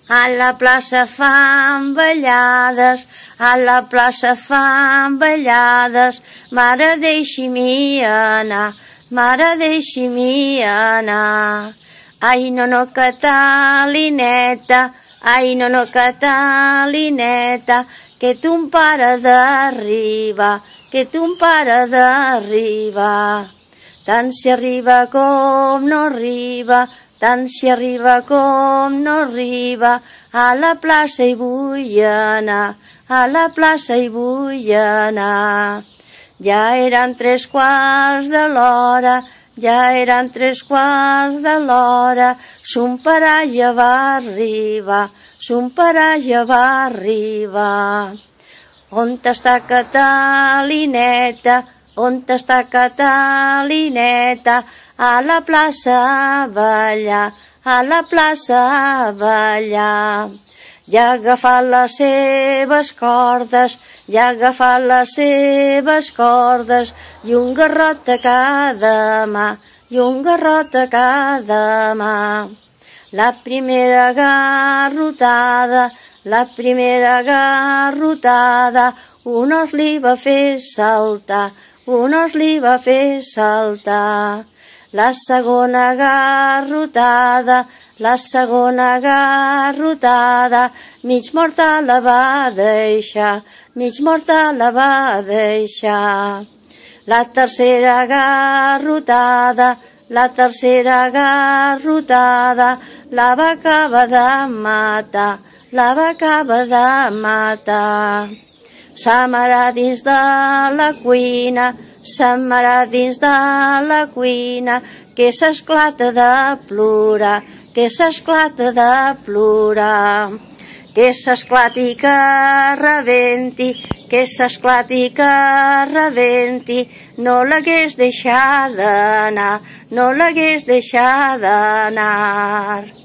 A la plaça fan ballades, a la plaça fan ballades, mare deixi-m'hi anar, mare deixi-m'hi anar. Ai, no, Catalineta, ai, no, Catalineta, que ton pare d'arribar, que ton pare d'arribar. Tant si arriba com no arriba, tant si arriba com no arriba, a la plaça hi vull anar, a la plaça hi vull anar. Ja eren 3/4 de l'hora, ja eren 3/4 de l'hora, son pare ja va arribar, son pare ja va arribar. On està Catalineta? On està Catalineta? A la plaça a ballar, a la plaça a ballar. Ja ha agafat les seves cordes, ja ha agafat les seves cordes, i un garrot a cada mà, i un garrot a cada mà. La primera garrotada, la primera garrotada, un os li va fer saltar, un os li va fer saltar. La segona garrotada, la segona garrotada, mig morta la va deixar, mig morta la va deixar. La tercera garrotada, la tercera garrotada, la va acabar de matar, la va acabar de matar. Sa mare dins de la cuina, sa mare dins de la cuina, que s'esclata de plorar, que s'esclata de plorar. Que s'esclati que rebenti, que s'esclati que rebenti, no l'hagués deixat d'anar, no l'hagués deixat d'anar.